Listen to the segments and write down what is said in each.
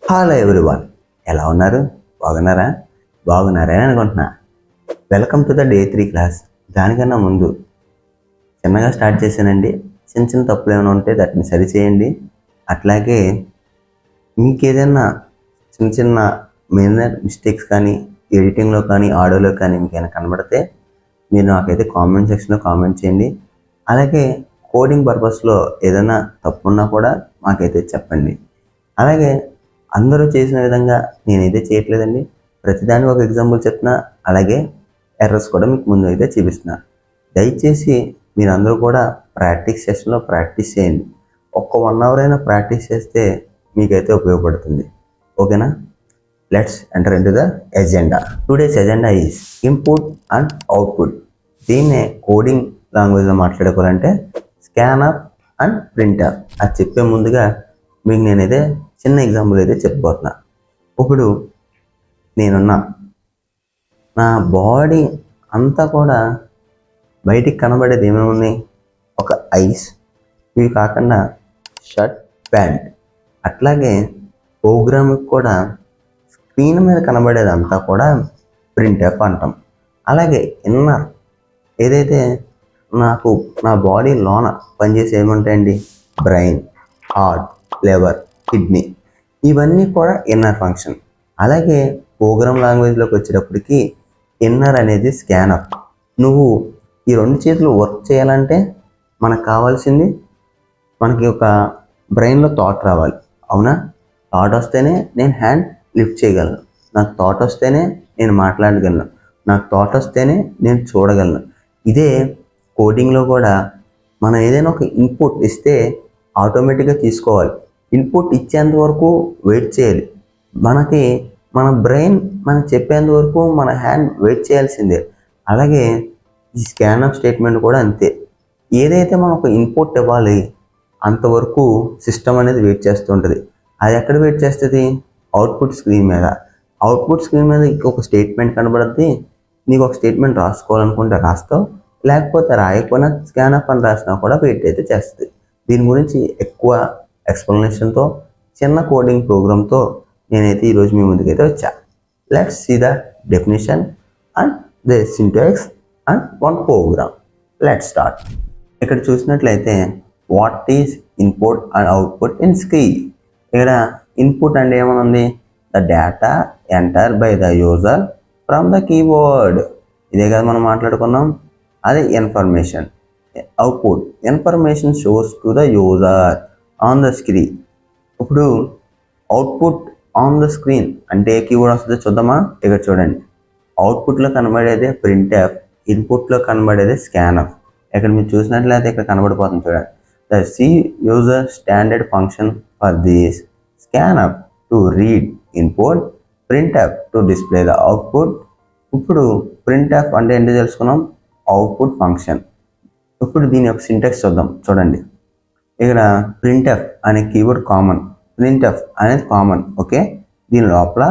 Hello everyone, ఎలా ఉన్నారు? బాగున్నారా? బాగున్నారని అనుకుంటున్నా. Welcome to the day 3 class. దానికన్నా ముందు చిన్నగా స్టార్ట్ చేశానండి. చిన్న చిన్న తప్పులు ఏమైనా ఉంటే దాన్ని సరిచేయండి. అట్లాగే మీకు ఏదైనా చిన్న చిన్న మేజర్ మిస్టేక్స్ కానీ ఎడిటింగ్లో కానీ ఆడియోలో కానీ మీకు ఏమైనా కనబడితే మీరు నాకైతే కామెంట్ సెక్షన్లో కామెంట్ చేయండి. అలాగే కోడింగ్ పర్పస్లో ఏదైనా తప్పు ఉన్నా కూడా మాకైతే చెప్పండి. అలాగే అందరూ చేసిన విధంగా నేనైతే చేయట్లేదండి. ప్రతిదానికి ఒక ఎగ్జాంపుల్ చెప్తున్నా, అలాగే ఎర్రర్స్ కూడా మీకు ముందు అయితే చూపిస్తున్నా. దయచేసి మీరందరూ కూడా ప్రాక్టీస్ సెషన్లో ప్రాక్టీస్ చేయండి. ఒక్క 1 అవర్ అయినా ప్రాక్టీస్ చేస్తే మీకైతే ఉపయోగపడుతుంది. ఓకేనా? Let's enter into the agenda. Today's agenda is input and output. దీన్నే కోడింగ్ లాంగ్వేజ్లో మాట్లాడుకోవాలంటే స్కానర్ అండ్ ప్రింటర్. అది చెప్పే ముందుగా మీకు నేనైతే చిన్న ఎగ్జాంపుల్ అయితే చెప్పబోతున్నా. ఇప్పుడు నా బాడీ అంతా కూడా బయటికి కనబడేది ఏమేమి? ఒక ఐస్, ఇవి కాకుండా షర్ట్, ప్యాంట్. అట్లాగే ప్రోగ్రామ్కి కూడా స్క్రీన్ మీద కనబడేది అంతా కూడా ప్రింట్ఎఫ్ అంటాం. అలాగే ఇన్నర్ ఏదైతే నా బాడీ లోన పనిచేసి ఏముంటాయండి? బ్రెయిన్, హార్ట్, లివర్, కిడ్నీ, ఇవన్నీ కూడా ఇన్నర్ ఫంక్షన్. అలాగే ప్రోగ్రామ్ లాంగ్వేజ్లోకి వచ్చేటప్పటికి ఇన్నర్ అనేది స్కానర్. నువ్వు ఈ 2 చేతులు వర్క్ చేయాలంటే మనకు కావాల్సింది, మనకి ఒక బ్రెయిన్లో థాట్ రావాలి. అవునా? థాట్ వస్తేనే నేను హ్యాండ్ లిఫ్ట్ చేయగలను, నాకు థాట్ వస్తేనే నేను మాట్లాడగలను, నాకు థాట్ వస్తేనే నేను చూడగలను. ఇదే కోడింగ్లో కూడా మనం ఏదైనా ఒక ఇన్పుట్ ఇస్తే ఆటోమేటిక్గా తీసుకోవాలి. ఇన్పుట్ ఇచ్చేంత వరకు వెయిట్ చేయాలి. మన బ్రెయిన్ మనకు చెప్పేంత వరకు మన హ్యాండ్ వెయిట్ చేయాల్సిందే. అలాగే ఈ స్కానర్ స్టేట్మెంట్ కూడా అంతే. ఏదైతే మనం ఒక ఇన్పుట్ ఇవ్వాలి అంతవరకు సిస్టమ్ అనేది వెయిట్ చేస్తుంటుంది. అది ఎక్కడ వెయిట్ చేస్తుంది? అవుట్పుట్ స్క్రీన్ మీద. అవుట్పుట్ స్క్రీన్ మీద ఇంకొక స్టేట్మెంట్ కనబడుద్ది. నీకు ఒక స్టేట్మెంట్ రాసుకోవాలనుకుంటే రాస్తావు, లేకపోతే రాయకపోయినా స్కానర్ అని రాసినా కూడా వెయిట్ అయితే చేస్తుంది. దీని గురించి ఎక్కువ ఎక్స్ప్లెనేషన్తో చిన్న కోడింగ్ ప్రోగ్రామ్తో నేనైతే ఈరోజు మీ ముందుకైతే వచ్చా. Let's see the definition and the syntax and one program. Let's start. ఇక్కడ చూసినట్లయితే what is input and output in screen. ఇక్కడ ఇన్పుట్ అంటే ఏమనుంది? The data enter by the user from the keyboard. ఇదే కదా మనం మాట్లాడుకున్నాం. అదే information. Output information shows to the user on the screen. ఇప్పుడు అవుట్పుట్ ఆన్ ద స్క్రీన్ అంటే ఏ కీవర్డ్ వస్తుందో చూద్దామా? ఇక్కడ చూడండి, అవుట్పుట్లో కనబడేదే ప్రింట్ఎఫ్, ఇన్పుట్లో కనబడేదే స్కానర్. ఇక్కడ మీరు చూసినట్లయితే ఇక్కడ కనబడిపోతుంది చూడండి. The C user standard function for this scanner to read input, printf to display the output. ఇప్పుడు ప్రింట్ఎఫ్ అంటే ఏంటో తెలుసుకున్నాం, అవుట్పుట్ ఫంక్షన్. ఇప్పుడు దీని యొక్క సింటాక్స్ చూద్దాం. చూడండి, ఇక్కడ ప్రింట్ఎఫ్ అనే కీవర్డ్ కామన్, ప్రింట్ఎఫ్ అనేది కామన్. ఓకే, దీని లోపల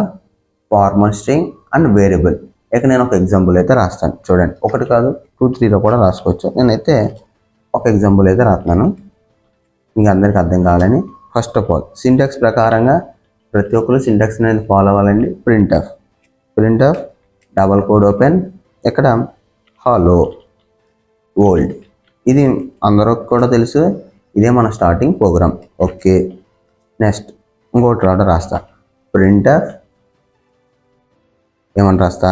ఫార్మల్ స్ట్రింగ్ అండ్ వేరియబుల్. ఇక్కడ నేను ఒక ఎగ్జాంపుల్ అయితే రాస్తాను. చూడండి, 1 కాదు 2, 3లో కూడా రాసుకోవచ్చు. నేనైతే ఒక ఎగ్జాంపుల్ అయితే రాస్తున్నాను మీకు అందరికి అర్థం కావాలని. ఫస్ట్ ఆఫ్ ఆల్ సింటాక్స్ ప్రకారంగా ప్రతి ఒక్కరు సింటాక్స్ అనేది ఫాలో అవ్వాలండి. ప్రింట్ఎఫ్ డబల్ కోడ్ ఓపెన్, ఇక్కడ హలో వరల్డ్. ఇది అందరికి కూడా తెలుసు, ఇదే మన స్టార్టింగ్ ప్రోగ్రామ్. ఓకే, నెక్స్ట్ ఇంకోటి రాస్తా. ప్రింట్ఎఫ్ ఏమని రాస్తా?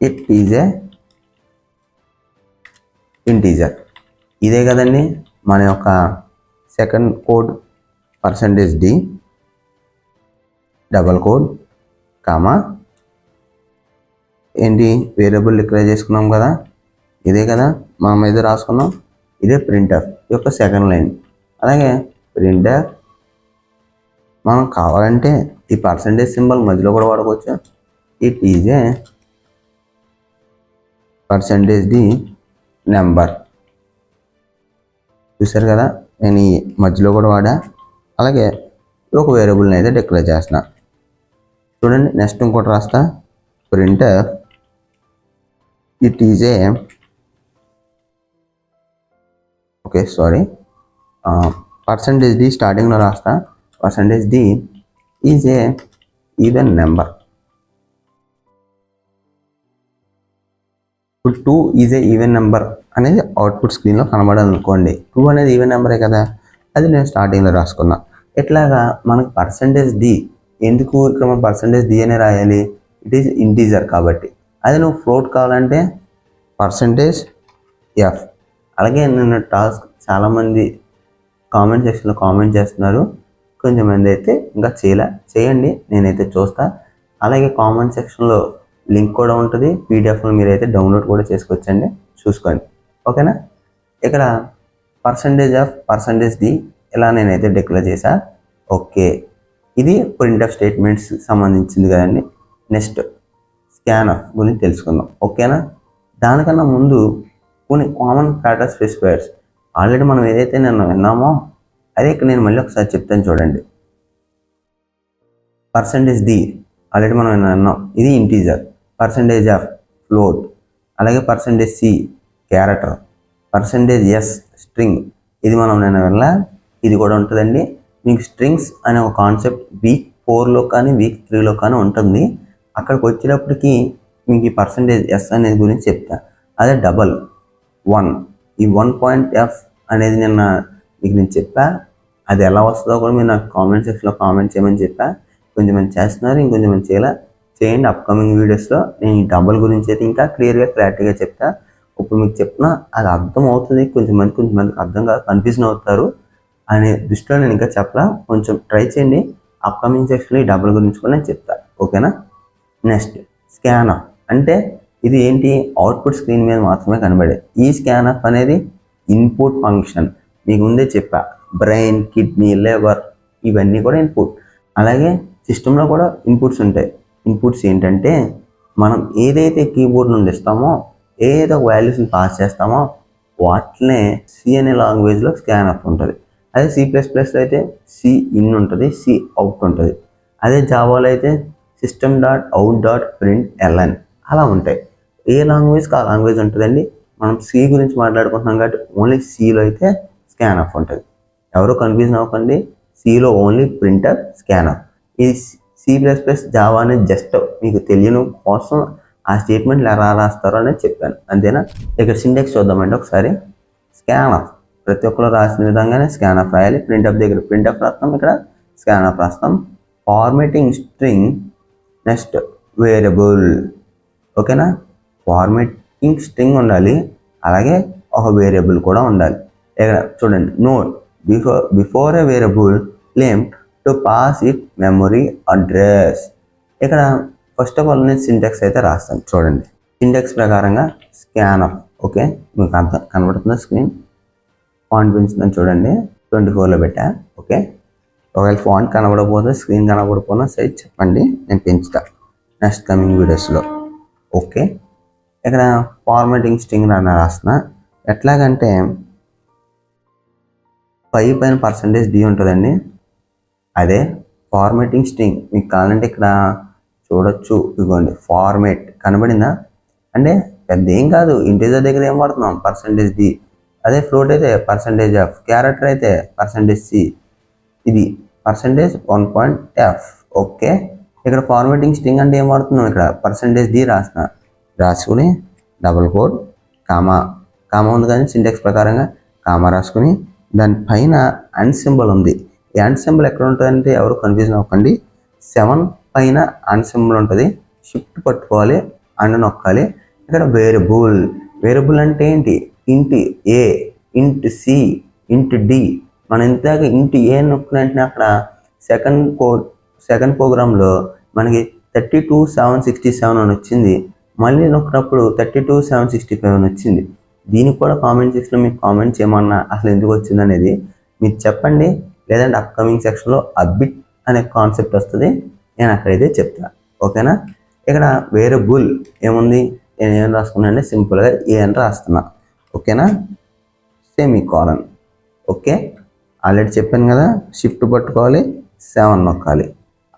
It is a integer. ఇదే కదండి మన యొక్క second code. %d double code comma ఏంటి వేరియబుల్ డిక్లేర్ చేసుకున్నాం కదా, ఇదే కదా మనం అయితే రాసుకున్నాం. ఇదే ప్రింట్ఎఫ్ యొక్క సెకండ్ లైన్. అలాగే ప్రింట్ఎఫ్ మనం కావాలంటే ఈ % సింబల్ మధ్యలో కూడా వాడుకోవచ్చు. It is a %d number. చూసారు కదా, నేను ఈ మధ్యలో కూడా వాడా. అలాగే ఒక వేరియబుల్ని అయితే డిక్లేర్ చేస్తున్నా. చూడండి, నెక్స్ట్ ఇంకోటి రాస్తా. Printf it is a %d స్టార్టింగ్లో రాస్తా. %d is a even number. ఇప్పుడు 2 ఈజ్ ఏ ఈవెన్ నెంబర్ అనేది అవుట్పుట్ స్క్రీన్లో కనబడాలనుకోండి. 2 అనేది ఈవెన్ నెంబరే కదా, అది నేను స్టార్టింగ్లో రాసుకున్నా. ఇట్లాగా మనకు పర్సంటేజ్ డి, ఎందుకు ఇక్కడ మనం పర్సంటేజ్ డి అనే రాయాలి, ఇట్ ఈజ్ ఇంటీజర్ కాబట్టి. అది నువ్వు ఫ్లోట్ కావాలంటే పర్సంటేజ్ ఎఫ్. అలాగే నిన్న టాస్క్ చాలామంది కామెంట్ సెక్షన్లో కామెంట్ చేస్తున్నారు, కొంచెం మంది అయితే ఇంకా చేయండి, నేనైతే చూస్తా. అలాగే కామెంట్ సెక్షన్లో లింక్ కూడా ఉంటుంది, పీడిఎఫ్లో మీరైతే డౌన్లోడ్ కూడా చేసుకోవచ్చండి, చూసుకోండి. ఓకేనా. ఇక్కడ పర్సంటేజ్ ఆఫ్ పర్సంటేజ్ డి ఇలా నేనైతే డిక్లేర్ చేశా. ఓకే, ఇది ప్రింట్ఎఫ్ స్టేట్మెంట్స్ సంబంధించింది కదండి. నెక్స్ట్ స్కాన్ఎఫ్ గురించి తెలుసుకుందాం. ఓకేనా. దానికన్నా ముందు కొన్ని కామన్ ప్యాటర్న్ స్పెసిఫైయర్స్ ఆల్రెడీ మనం ఏదైతే నేను విన్నామో అదే ఇక్కడ నేను మళ్ళీ ఒకసారి చెప్తాను చూడండి. పర్సంటేజ్ డి ఆల్రెడీ మనం విన్నాం, ఇది ఇంటీజర్. పర్సంటేజ్ ఆఫ్ ఫ్లోట్, అలాగే percentage C character, percentage S string, ఇది మనం నేను వెళ్ళా, ఇది కూడా ఉంటుందండి. మీకు స్ట్రింగ్స్ అనే ఒక కాన్సెప్ట్ వీక్ 4లో కానీ వీక్ 3లో కానీ ఉంటుంది. అక్కడికి వచ్చేటప్పటికి మీకు ఈ పర్సంటేజ్ ఎస్ అనేది గురించి చెప్తా. అదే డబల్ 1, ఈ 1.f అనేది నిన్న మీకు నేను చెప్పా. అది ఎలా వస్తుందో కూడా మీరు నాకు కామెంట్ సెక్షన్లో కామెంట్ చేయమని చెప్పా. కొంచెం మంది చేస్తున్నారు, ఇంకొంచెం మంది చేయండి. అప్కమింగ్ వీడియోస్లో నేను ఈ డబల్ గురించి అయితే ఇంకా క్లారిటీగా చెప్తా. ఇప్పుడు మీకు చెప్పినా అది అర్థం అవుతుంది, కొంచెంమందికి అర్థం కాదు, కన్ఫ్యూజన్ అవుతారు అనే దృష్టిలో నేను ఇంకా చెప్పలా. కొంచెం ట్రై చేయండి. అప్కమింగ్ సెక్షన్లో ఈ డబల్ గురించి కూడా నేను చెప్తా. ఓకేనా. నెక్స్ట్ స్కాన్ఆఫ్ అంటే ఇది ఏంటి, అవుట్పుట్ స్క్రీన్ మీద మాత్రమే కనబడే. ఈ స్కాన్ఆఫ్ అనేది ఇన్పుట్ ఫంక్షన్, మీకు ముందే చెప్పా. బ్రెయిన్, కిడ్నీ, లివర్ ఇవన్నీ కూడా ఇన్పుట్. అలాగే సిస్టంలో కూడా ఇన్పుట్స్ ఉంటాయి. ఇన్పుట్స్ ఏంటంటే మనం ఏదైతే కీబోర్డ్ నుండి ఇస్తామో, ఏదైతే ఒక వాల్యూస్ని పాస్ చేస్తామో వాటినే సి అనే లాంగ్వేజ్లో స్కాన్ఆఫ్ ఉంటుంది. అదే C++లో అయితే సి ఇన్ ఉంటుంది, సి అవుట్ ఉంటుంది. అదే జావాలో అయితే system.out.println అలా ఉంటాయి. ఏ లాంగ్వేజ్కి ఆ లాంగ్వేజ్ ఉంటుందండి. మనం సి గురించి మాట్లాడుకుంటున్నాం కాబట్టి ఓన్లీ సిలో అయితే స్కాన్ఆఫ్ ఉంటుంది. ఎవరు కన్ఫ్యూజన్ అవ్వకండి, సిలో ఓన్లీ ప్రింటర్ స్కాన్ఆఫ్. ఈ C++ జావా అనేది జస్ట్ మీకు తెలియని కోసం ఆ స్టేట్మెంట్లు ఎలా రాస్తారో అనేది చెప్పాను, అంతేనా. ఇక్కడ సింటాక్స్ చూద్దామండి ఒకసారి. స్కాన్ఆఫ్ ప్రతి ఒక్కరు రాసిన విధంగానే స్కాన్ఆఫ్ రాయాలి. ప్రింట్అప్ దగ్గర ప్రింట్అప్ రాస్తాం, ఇక్కడ స్కాన్ఆఫ్ రాస్తాం. Formatting string, next variable. ఓకేనా. ఫార్మేటింగ్ స్ట్రింగ్ ఉండాలి, అలాగే ఒక వేరియబుల్ కూడా ఉండాలి. ఇక్కడ చూడండి, note before A variable name to pass it memory address. ఇక్కడ ఫస్ట్ ఆఫ్ ఆల్ నేను సింటాక్స్ అయితే రాస్తాను చూడండి. సింటాక్స్ ప్రకారంగా స్కాన్ఆఫ్. ఓకే, మీకు అర్థం కనబడుతుందా స్క్రీన్? ఫాంట్ పెంచుతాను చూడండి, 24లో పెట్టా. ఓకే, ఒకవేళ ఫాంట్ కనబడకపోతే, స్క్రీన్ కనబడకపోయినా సైజ్ చెప్పండి, నేను పెంచుతా నెక్స్ట్ కమింగ్ వీడియోస్లో. ఓకే, ఇక్కడ ఫార్మాటింగ్ స్ట్రింగ్ రాస్తున్నా. ఎట్లాగంటే పైన పర్సంటేజ్ డి ఉంటుందండి, అదే ఫార్మాటింగ్ స్ట్రింగ్. మీకు కావాలంటే ఇక్కడ చూడొచ్చు, ఇదిగోండి ఫార్మేట్ కనబడిందా. అంటే పెద్ద ఏం కాదు, ఇంటీజర్ దగ్గర ఏం వాడుతున్నాం, పర్సంటేజ్ డి. అదే ఫ్లోట్ అయితే పర్సంటేజ్ ఆఫ్, క్యారెక్టర్ అయితే పర్సంటేజ్ సి, ఇది పర్సంటేజ్ 1.f. ఓకే, ఇక్కడ ఫార్మాటింగ్ స్ట్రింగ్ అంటే ఏం వాడుతున్నాం, ఇక్కడ పర్సంటేజ్ డి రాసుకుని డబుల్ కోడ్ కామా ఉంది కానీ సింటాక్స్ ప్రకారంగా కామా రాసుకుని దానిపైన అండ్ సింబల్ ఉంది. ఈ అండ్ సింబల్ ఎక్కడ ఉంటుందంటే ఎవరు కన్ఫ్యూజన్ అవ్వకండి, 7 పైన అండ్ సింబల్ ఉంటుంది, షిఫ్ట్ పట్టుకోవాలి, అండ్ నొక్కాలి. ఇక్కడ వేరియబుల్ అంటే ఏంటి, ఇంట్ ఏ, ఇంట్ సి, ఇంట్ డి. మనం ఇంతగా ఇంట్ ఏ నొక్కిన వెంటనే అక్కడ సెకండ్ ప్రోగ్రాంలో మనకి 32,767 అని వచ్చింది. మళ్ళీ నొక్కినప్పుడు 32,765 అని వచ్చింది. దీనికి కూడా కామెంట్ సెక్షన్లో మీకు కామెంట్ చేయమన్నా అసలు ఎందుకు వచ్చింది అనేది మీరు చెప్పండి. లేదంటే అప్కమింగ్ సెక్షన్లో అబిట్ అనే కాన్సెప్ట్ వస్తుంది, నేను అక్కడైతే చెప్తాను. ఓకేనా. ఇక్కడ వేరియబుల్ ఏముంది, నేను ఏం రాసుకున్నానంటే సింపుల్గా ఏ అని రాస్తున్నా. ఓకేనా, సెమీకోలన్. ఓకే, ఆల్రెడీ చెప్పాను కదా, షిఫ్ట్ పట్టుకోవాలి, 7 నొక్కాలి,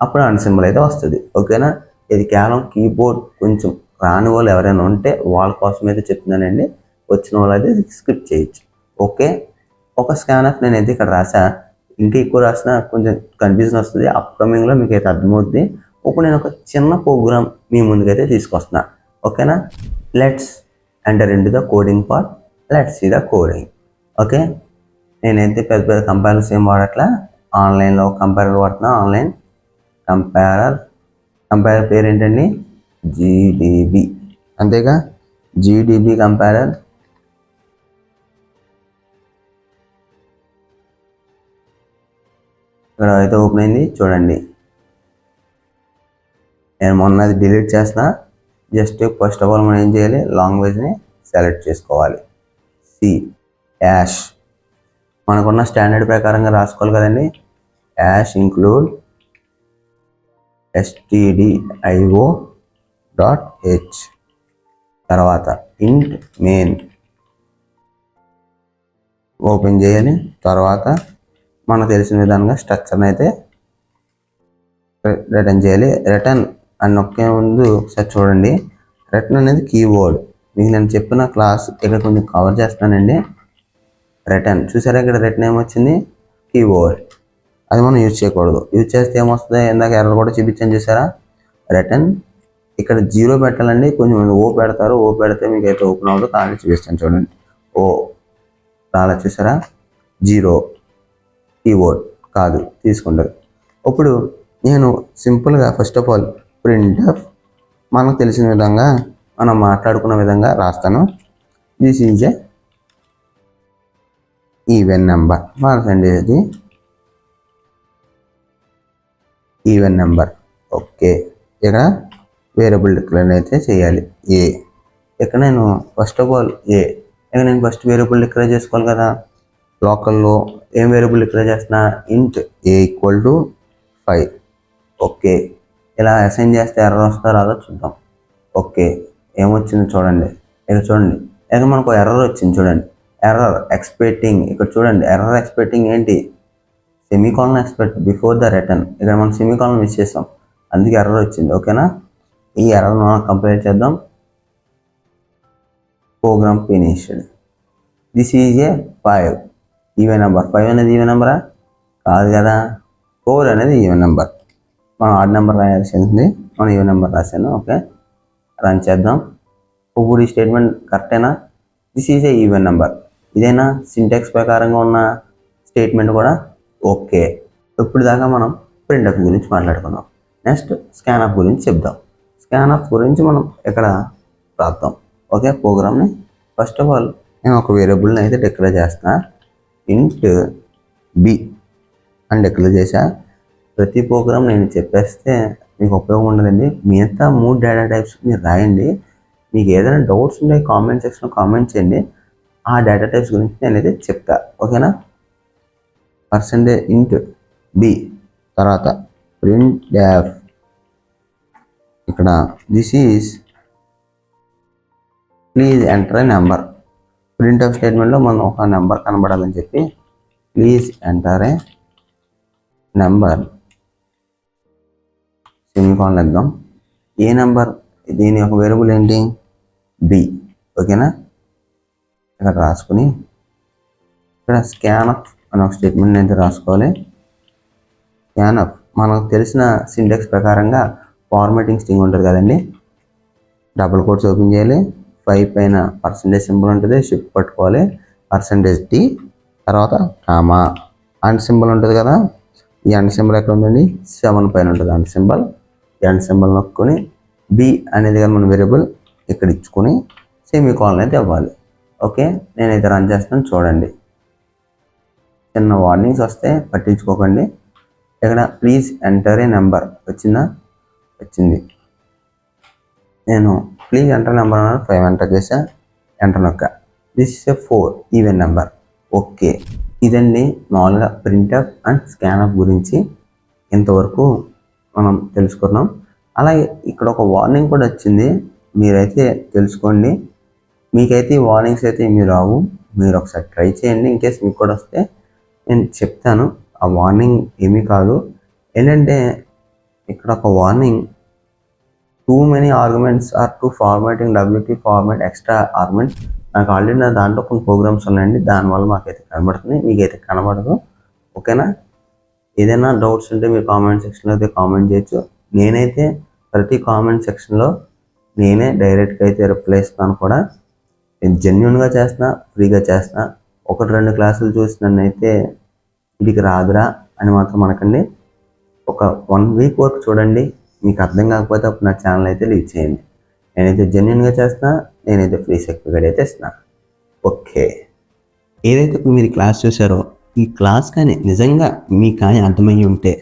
అప్పుడు అన్ సింబల్ అయితే వస్తుంది. ఓకేనా. ఇది కేవలం కీబోర్డ్ కొంచెం రాని వాళ్ళు ఎవరైనా ఉంటే వాళ్ళ కోసం అయితే చెప్తున్నానండి, వచ్చిన వాళ్ళు అయితే స్కిప్ చేయొచ్చు. ఓకే, ఒక స్కాన్ఆఫ్ నేనైతే ఇక్కడ రాసా. ఇంకా ఎక్కువ రాసినా కొంచెం కన్ఫ్యూజన్ వస్తుంది. అప్కమింగ్లో మీకు అయితే అర్థమవుతుంది. ఇప్పుడు నేను ఒక చిన్న ప్రోగ్రామ్ మీ ముందుకైతే తీసుకొస్తున్నా. ఓకేనా? Let's enter into the coding part. Let's see the coding. Okay, నేనైతే పెద్ద పెద్ద కంపైలర్స్ ఏం వాడట్లా. ఆన్లైన్లో కంపైలర్ వాడుతున్నా. ఆన్లైన్ కంపైలర్ పేరు ఏంటండి? జీడీబీ. అంతేగా, జీడీబీ కంపైలర్. ఇక్కడ అయితే ఓపెన్ అయింది చూడండి. నేను మొన్నది డిలీట్ చేస్తున్నా. జస్ట్ ఫస్ట్ ఆఫ్ ఆల్ మనం ఏం చేయాలి? లాంగ్వేజ్ని సెలెక్ట్ చేసుకోవాలి. సి యాష్ మనకున్న స్టాండర్డ్ ప్రకారంగా రాసుకోవాలి కదండి. యాష్ ఇంక్లూడ్ stdio.h తర్వాత ఇంట్ మెయిన్ ఓపెన్ చేయాలి. తర్వాత మనకు తెలిసిన విధంగా స్ట్రక్చర్ని అయితే రిటర్న్ చేయాలి. రిటర్న్ అని నొక్కే ముందు ఒకసారి చూడండి. రిటర్న్ అనేది కీవర్డ్. మీకు నేను చెప్పిన క్లాస్ ఇక్కడ కొంచెం కవర్ చేస్తానండి. రిటర్న్ చూసారా, ఇక్కడ రిటర్న్ ఏమొచ్చింది? కీవర్డ్. అది మనం యూజ్ చేయకూడదు. యూజ్ చేస్తే ఏమొస్తుంది? ఇందాక ఎర్రర్ కూడా చూపించాను చూసారా. రిటర్న్ ఇక్కడ 0 పెట్టాలండి. కొంచెం ఓ పెడతారు. ఓ పెడితే మీకు అయితే ఓపెన్ అవ్వదు. కానీ చూపిస్తాను చూడండి. ఓ రాలా చూసారా? 0 కీవర్డ్ కాదు, తీసుకుంటారు. ఇప్పుడు నేను సింపుల్గా ఫస్ట్ ఆఫ్ ఆల్ ప్రింట్ఎఫ్ మనకు తెలిసిన విధంగా మనం మాట్లాడుకున్న విధంగా రాస్తాను. This is a even number. మార్చండి, ఇది ఈవెన్ నెంబర్. ఓకే, ఇక్కడ వేరియబుల్ డిక్లేర్ అయితే చేయాలి. ఏ ఇక్కడ నేను ఫస్ట్ ఆఫ్ ఆల్ ఇక్కడ నేను ఫస్ట్ వేరియబుల్ డిక్లేర్ చేసుకోవాలి కదా. లోకల్లో ఏం వేరియబుల్ డిక్లేర్ చేస్తున్నా? ఇంట్ ఏ ఈక్వల్ టు 5. ఓకే, ఇలా అసైన్ చేస్తే ఎర్రర్ వస్తుందో రాదో చూద్దాం. ఓకే, ఏమొచ్చింది చూడండి. ఇక్కడ చూడండి, ఇక్కడ మనకు ఎర్రర్ వచ్చింది చూడండి. Error expecting. ఇక్కడ చూడండి, ఎర్రర్ ఎక్స్పెక్టింగ్ ఏంటి? Semicolon expect before the return. ఇక్కడ మనం సెమీకాలన్ మిస్ చేసాం, అందుకే ఎర్రర్ వచ్చింది. ఓకేనా? ఈ ఎర్రర్ మనం కంప్లీట్ చేద్దాం. Program finished. This is a 5 even number. 5 అనేది ఈవెన్ నెంబరా? కాదు కదా. 4 అనేది ఈవెన్ నెంబర్. మనం ఆడ్ నెంబర్ రాయాల్సింది, మనం ఈవెన్ నెంబర్ రాశాను. ఓకే, రన్ చేద్దాం. ఇప్పుడు ఈ స్టేట్మెంట్ కరెక్టేనా? This is a even number. ఇదేనా సింటాక్స్ ప్రకారంగా ఉన్న స్టేట్మెంట్ కూడా? ఓకే, ఇప్పుడు దాకా మనం ప్రింట్ఎఫ్ గురించి మాట్లాడుకున్నాం. నెక్స్ట్ స్కాన్అప్ గురించి చెప్దాం. స్కాన్అప్ గురించి మనం ఇక్కడ రాద్దాం. ఓకే, ప్రోగ్రామ్ని ఫస్ట్ ఆఫ్ ఆల్ నేను ఒక వేరియబుల్ని అయితే డిక్లేర్ చేస్తున్నా. ఇంట్ బి అని డిక్లేర్ చేశా. ప్రతి ప్రోగ్రామ్ నేను చెప్పేస్తే మీకు ఉపయోగం ఉండదండి. మిగతా 3 డేటా టైప్స్ మీరు రాయండి. మీకు ఏదైనా డౌట్స్ ఉంటే కామెంట్ సెక్షన్లో కామెంట్ చేయండి. ఆ డేటా టైప్స్ గురించి నేనైతే చెప్తా. ఓకేనా? %int b తర్వాత printf. ఇక్కడ this is please enter a number. Printf స్టేట్మెంట్లో మనం ఒక నెంబర్ కనబడాలని చెప్పి please enter a number semicolon ఇద్దాం. ఏ నెంబర్? దీని యొక్క వేరియబుల్ ఏంటి? బి. ఓకేనా? ఇక్కడ రాసుకుని ఇక్కడ స్కాన్అప్ అని ఒక స్టేట్మెంట్ అయితే రాసుకోవాలి. స్కాన్అప్ మనకు తెలిసిన సింటాక్స్ ప్రకారంగా ఫార్మాటింగ్ స్ట్రింగ్ ఉంటుంది కదండి. డబుల్ కోట్స్ ఓపెన్ చేయాలి. 5 పైన % సింబల్ ఉంటుంది, షిఫ్ట్ పట్టుకోవాలి. %t తర్వాత కామా అండ్ సింబల్ ఉంటుంది కదా. ఈ అండ్ సింబల్ ఎక్కడ ఉందండి? 7 పైన ఉంటుంది అండ్ సింబల్. ఈ అండ్ సింబల్ నొక్కుని బి అనేది కానీ మన వేరియబుల్ ఇక్కడ ఇచ్చుకొని సెమీకాలన్ అయితే ఇవ్వాలి. ఓకే, నేనైతే రన్ చేస్తాను చూడండి. చిన్న వార్నింగ్స్ వస్తే పట్టించుకోకండి. ఇక్కడ ప్లీజ్ ఎంటర్ ఏ నెంబర్ వచ్చిందా? వచ్చింది. నేను ప్లీజ్ ఎంటర్ నెంబర్ అన్నాను, 5 ఎంటర్ చేసా, ఎంటర్ నొక్క. This is a 4 even number. Okay, ఇదండి మామూలుగా ప్రింట్ఎఫ్ అండ్ స్కాన్అప్ గురించి ఇంతవరకు మనం తెలుసుకున్నాం. అలాగే ఇక్కడ ఒక వార్నింగ్ కూడా వచ్చింది, మీరైతే తెలుసుకోండి. మీకైతే ఈ వార్నింగ్స్ అయితే ఏమీ రావు, మీరు ఒకసారి ట్రై చేయండి. ఇన్ కేస్ మీకు కూడా వస్తే నేను చెప్తాను. ఆ వార్నింగ్ ఏమీ కాదు, ఏంటంటే ఇక్కడ ఒక warning, too many arguments are to formatting WT format extra arguments. నాకు ఆల్రెడీ నా దాంట్లో కొన్ని ప్రోగ్రామ్స్ ఉన్నాయండి, దానివల్ల మాకైతే కనబడుతుంది, మీకైతే కనబడదు. ఓకేనా? ఏదైనా డౌట్స్ ఉంటే మీరు కామెంట్ సెక్షన్లో అయితే కామెంట్ చేయొచ్చు. నేనైతే ప్రతి కామెంట్ సెక్షన్లో నేనే డైరెక్ట్గా అయితే రిప్లై ఇస్తాను కూడా. నేను జెన్యున్గా చేస్తున్నా, ఫ్రీగా చేస్తున్నా. 1-2 క్లాసులు చూసి నన్ను అయితే వీడికి రాదురా అని మాత్రం అనకండి. ఒక 1 వీక్ వరకు చూడండి. మీకు అర్థం కాకపోతే అప్పుడు నా ఛానల్ అయితే లీవ్ చేయండి. నేనైతే జెన్యున్గా చేస్తున్నా, నేనైతే ఫ్రీ సర్టిఫికేట్ అయితే ఇస్తున్నా. ఓకే, ఏదైతే ఇప్పుడు మీరు క్లాస్ చూసారో ఈ క్లాస్ కానీ నిజంగా మీకు కానీ అర్థమయ్యి ఉంటే,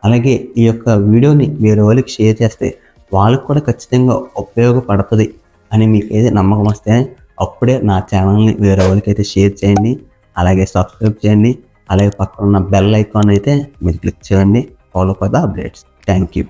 అలాగే ఈ యొక్క వీడియోని వేరే వాళ్ళకి షేర్ చేస్తే వాళ్ళకి కూడా ఖచ్చితంగా ఉపయోగపడుతుంది అని మీకు ఏదో నమ్మకం వస్తే అప్పుడే నా ఛానల్ని వేరే వాళ్ళకి అయితే షేర్ చేయండి, అలాగే సబ్స్క్రైబ్ చేయండి, అలాగే పక్కన ఉన్న బెల్ ఐకాన్ అయితే మీరు క్లిక్ చేయండి. Follow for the updates. Thank you.